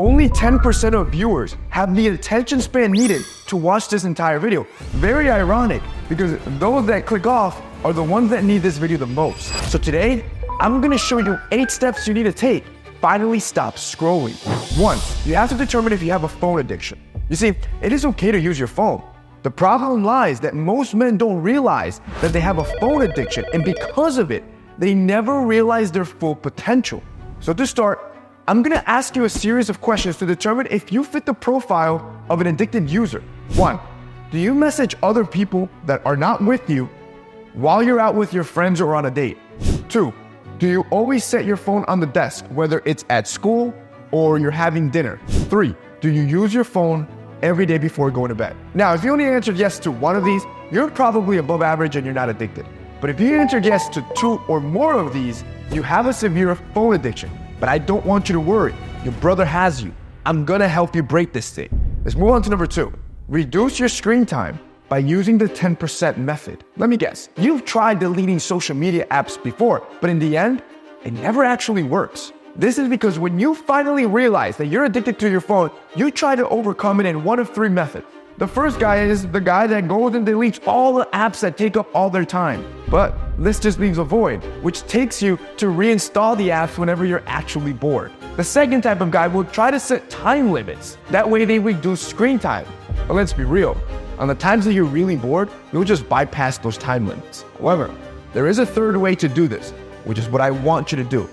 Only 10% of viewers have the attention span needed to watch this entire video. Very ironic, because those that click off are the ones that need this video the most. So today, I'm gonna show you 8 steps you need to take. Finally stop scrolling. 1, you have to determine if you have a phone addiction. You see, it is okay to use your phone. The problem lies that most men don't realize that they have a phone addiction, and because of it, they never realize their full potential. So to start, I'm gonna ask you a series of questions to determine if you fit the profile of an addicted user. 1, do you message other people that are not with you while you're out with your friends or on a date? 2, do you always set your phone on the desk, whether it's at school or you're having dinner? 3, do you use your phone every day before going to bed? Now, if you only answered yes to one of these, you're probably above average and you're not addicted. But if you answered yes to 2 or more of these, you have a severe phone addiction. But I don't want you to worry. Your brother has you. I'm gonna help you break this thing. Let's move on to number 2. Reduce your screen time by using the 10% method. Let me guess, you've tried deleting social media apps before, but in the end, it never actually works. This is because when you finally realize that you're addicted to your phone, you try to overcome it in one of 3 methods. The first guy is the guy that goes and deletes all the apps that take up all their time. But this just leaves a void, which takes you to reinstall the apps whenever you're actually bored. The second type of guy will try to set time limits. That way they reduce screen time. But let's be real, on the times that you're really bored, you'll just bypass those time limits. However, there is a third way to do this, which is what I want you to do.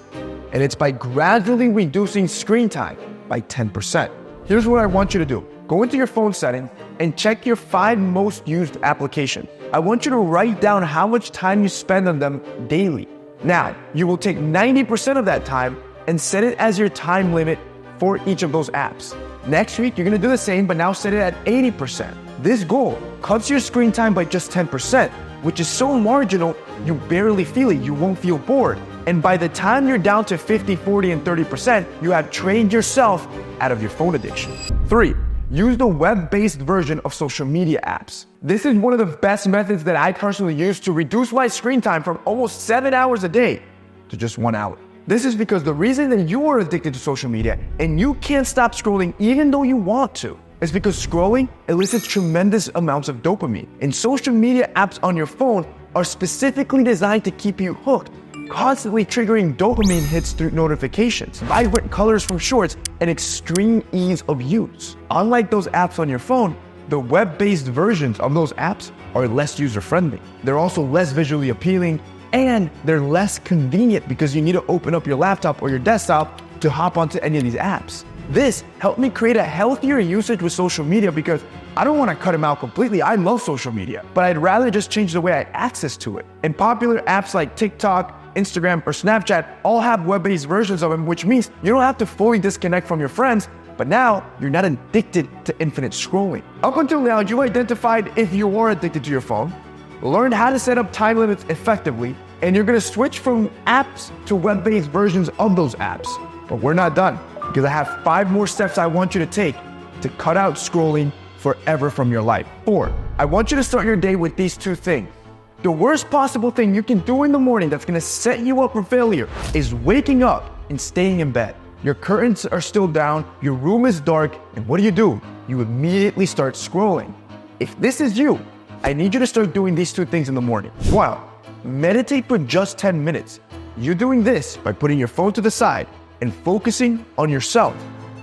And it's by gradually reducing screen time by 10%. Here's what I want you to do. Go into your phone settings and check your 5 most used applications. I want you to write down how much time you spend on them daily. Now, you will take 90% of that time and set it as your time limit for each of those apps. Next week, you're gonna do the same, but now set it at 80%. This goal cuts your screen time by just 10%, which is so marginal, you barely feel it, you won't feel bored. And by the time you're down to 50, 40, and 30%, you have trained yourself out of your phone addiction. 3, use the web-based version of social media apps. This is one of the best methods that I personally use to reduce my screen time from almost 7 hours a day to just 1 hour. This is because the reason that you are addicted to social media and you can't stop scrolling even though you want to is because scrolling elicits tremendous amounts of dopamine. And social media apps on your phone are specifically designed to keep you hooked, constantly triggering dopamine hits through notifications, vibrant colors from shorts, and extreme ease of use. Unlike those apps on your phone, the web-based versions of those apps are less user-friendly. They're also less visually appealing, and they're less convenient because you need to open up your laptop or your desktop to hop onto any of these apps. This helped me create a healthier usage with social media because I don't want to cut them out completely. I love social media, but I'd rather just change the way I access to it. And popular apps like TikTok, Instagram, or Snapchat all have web-based versions of them, which means you don't have to fully disconnect from your friends, but now you're not addicted to infinite scrolling. Up until now, you identified if you are addicted to your phone, learned how to set up time limits effectively, and you're gonna switch from apps to web-based versions of those apps. But we're not done, because I have 5 more steps I want you to take to cut out scrolling forever from your life. 4, I want you to start your day with these 2 things. The worst possible thing you can do in the morning that's gonna set you up for failure is waking up and staying in bed. Your curtains are still down, your room is dark, and what do? You immediately start scrolling. If this is you, I need you to start doing these 2 things in the morning. 1, meditate for just 10 minutes. You're doing this by putting your phone to the side and focusing on yourself.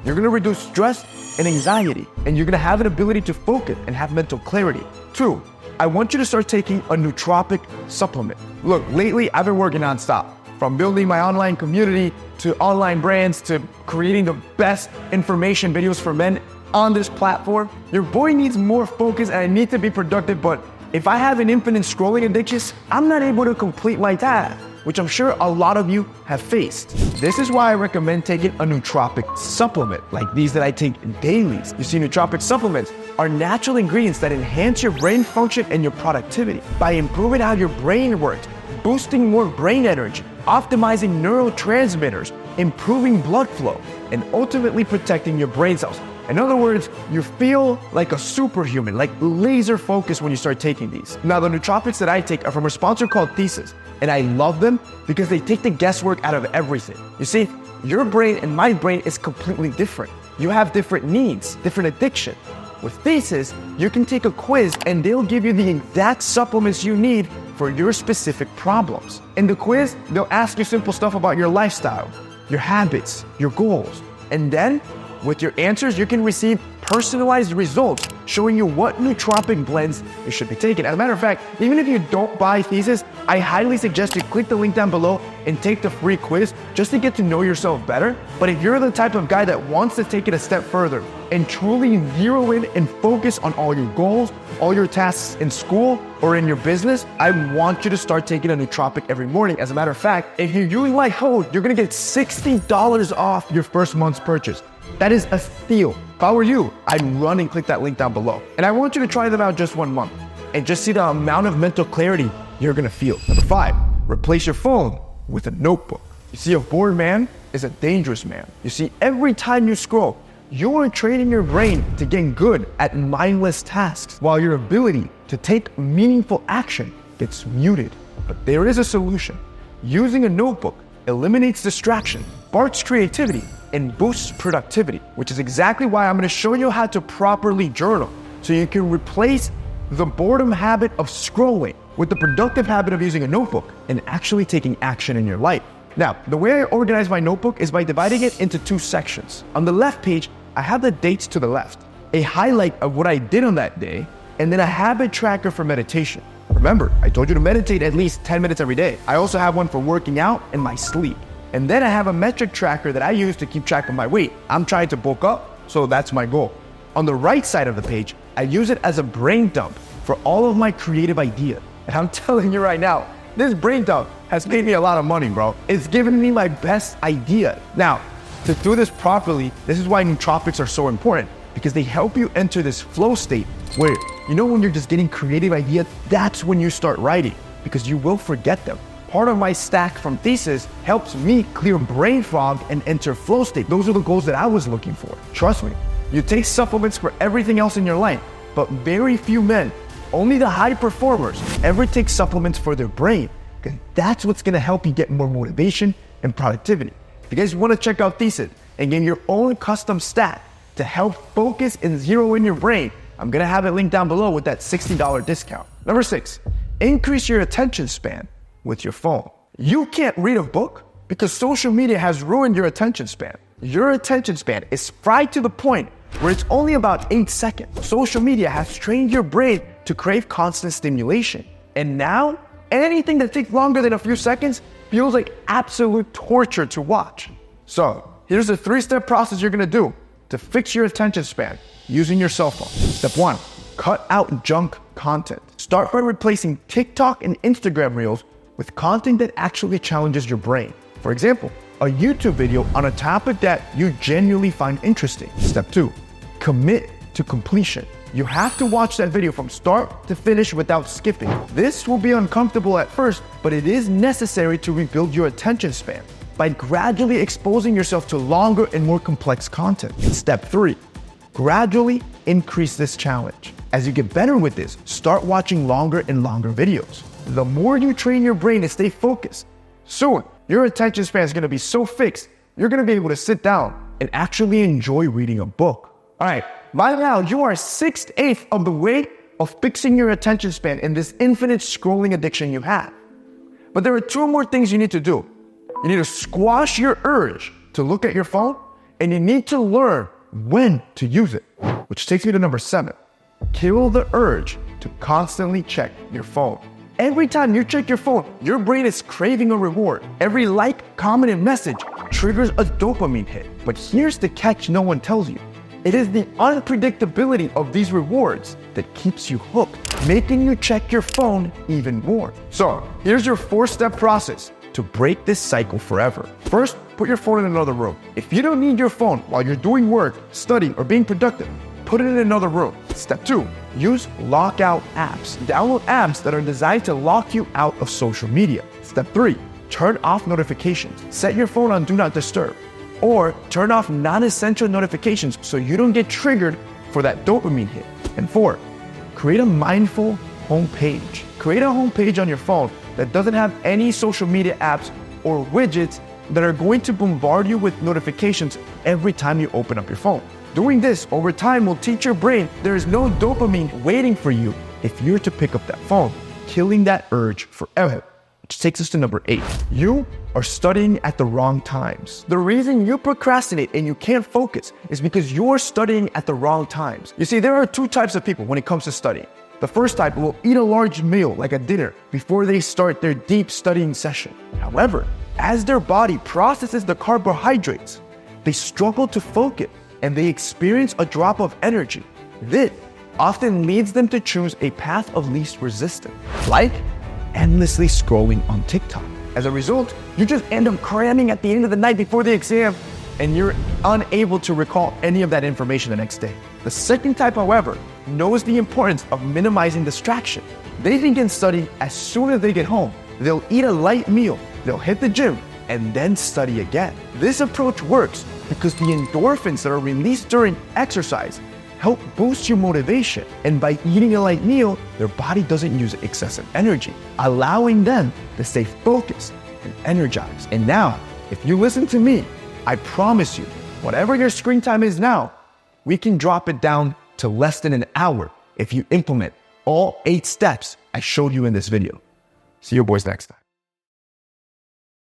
You're gonna reduce stress and anxiety, and you're gonna have an ability to focus and have mental clarity. 2, I want you to start taking a nootropic supplement. Look, lately I've been working nonstop. From building my online community to online brands to creating the best information videos for men on this platform. Your boy needs more focus and I need to be productive, but if I have an infinite scrolling addiction, I'm not able to complete my task, which I'm sure a lot of you have faced. This is why I recommend taking a nootropic supplement, like these that I take daily. You see, nootropic supplements are natural ingredients that enhance your brain function and your productivity by improving how your brain works, boosting more brain energy, optimizing neurotransmitters, improving blood flow, and ultimately protecting your brain cells. In other words, you feel like a superhuman, like laser focused when you start taking these. Now, the nootropics that I take are from a sponsor called Thesis, and I love them because they take the guesswork out of everything. You see, your brain and my brain is completely different. you have different needs, different addiction. With Thesis, you can take a quiz and they'll give you the exact supplements you need for your specific problems. In the quiz, they'll ask you simple stuff about your lifestyle, your habits, your goals. And then, with your answers, you can receive personalized results showing you what nootropic blends you should be taking. As a matter of fact, even if you don't buy Thesis, I highly suggest you click the link down below and take the free quiz just to get to know yourself better. But if you're the type of guy that wants to take it a step further and truly zero in and focus on all your goals, all your tasks in school or in your business, I want you to start taking a nootropic every morning. As a matter of fact, if you're using my code, you're gonna get $60 off your first month's purchase. That is a steal. If I were you, I'd run and click that link down below. And I want you to try them out just 1 month and just see the amount of mental clarity you're gonna feel. Number 5, replace your phone with a notebook. You see, a bored man is a dangerous man. You see, every time you scroll, you are training your brain to get good at mindless tasks while your ability to take meaningful action gets muted. But there is a solution. Using a notebook eliminates distraction, sparks creativity, and boosts productivity, which is exactly why I'm gonna show you how to properly journal so you can replace the boredom habit of scrolling with the productive habit of using a notebook and actually taking action in your life. Now, the way I organize my notebook is by dividing it into 2 sections. On the left page, I have the dates to the left, a highlight of what I did on that day, and then a habit tracker for meditation. Remember, I told you to meditate at least 10 minutes every day. I also have one for working out and my sleep. And then I have a metric tracker that I use to keep track of my weight. I'm trying to bulk up, so that's my goal. On the right side of the page, I use it as a brain dump for all of my creative ideas. And I'm telling you right now, this brain dump has made me a lot of money, bro. It's given me my best idea. Now, to do this properly, this is why nootropics are so important, because they help you enter this flow state where, you know, when you're just getting creative ideas, that's when you start writing, because you will forget them. Part of my stack from Thesis helps me clear brain fog and enter flow state. Those are the goals that I was looking for. Trust me, you take supplements for everything else in your life, but very few men, only the high performers, ever take supplements for their brain, because that's what's gonna help you get more motivation and productivity. If you guys wanna check out Thesis and get your own custom stack to help focus and zero in your brain, I'm gonna have it linked down below with that $60 discount. Number 6, increase your attention span with your phone. You can't read a book because social media has ruined your attention span. Your attention span is fried to the point where it's only about 8 seconds. Social media has trained your brain to crave constant stimulation. And now, anything that takes longer than a few seconds feels like absolute torture to watch. So, here's a 3-step process you're gonna do to fix your attention span using your cell phone. Step 1, cut out junk content. Start by replacing TikTok and Instagram Reels with content that actually challenges your brain. For example, a YouTube video on a topic that you genuinely find interesting. Step 2, commit to completion. You have to watch that video from start to finish without skipping. This will be uncomfortable at first, but it is necessary to rebuild your attention span by gradually exposing yourself to longer and more complex content. Step 3, gradually increase this challenge. As you get better with this, start watching longer and longer videos. The more you train your brain to stay focused, soon your attention span is gonna be so fixed, you're gonna be able to sit down and actually enjoy reading a book. All right, by now you are 1/6 of the way of fixing your attention span in this infinite scrolling addiction you have. But there are 2 more things you need to do. You need to squash your urge to look at your phone, and you need to learn when to use it. Which takes me to number 7. Kill the urge to constantly check your phone. Every time you check your phone, your brain is craving a reward. Every like, comment, and message triggers a dopamine hit. But here's the catch no one tells you. It is the unpredictability of these rewards that keeps you hooked, making you check your phone even more. So, here's your 4-step process to break this cycle forever. First, put your phone in another room. If you don't need your phone while you're doing work, studying, or being productive, put it in another room. Step 2, use lockout apps. Download apps that are designed to lock you out of social media. Step 3, turn off notifications. Set your phone on Do Not Disturb. Or turn off non-essential notifications so you don't get triggered for that dopamine hit. And 4, create a mindful homepage. Create a homepage on your phone that doesn't have any social media apps or widgets that are going to bombard you with notifications every time you open up your phone. Doing this over time will teach your brain there is no dopamine waiting for you if you're to pick up that phone, killing that urge forever. Which takes us to number 8. You are studying at the wrong times. The reason you procrastinate and you can't focus is because you're studying at the wrong times. You see, there are 2 types of people when it comes to studying. The first type will eat a large meal like a dinner before they start their deep studying session. However, as their body processes the carbohydrates, they struggle to focus and they experience a drop of energy. This often leads them to choose a path of least resistance, like endlessly scrolling on TikTok. As a result, you just end up cramming at the end of the night before the exam, and you're unable to recall any of that information the next day. The second type, however, knows the importance of minimizing distraction. They begin studying as soon as they get home. They'll eat a light meal, they'll hit the gym, and then study again. This approach works because the endorphins that are released during exercise help boost your motivation. And by eating a light meal, their body doesn't use excessive energy, allowing them to stay focused and energized. And now, if you listen to me, I promise you, whatever your screen time is now, we can drop it down to less than an hour if you implement all 8 steps I showed you in this video. See you boys next time.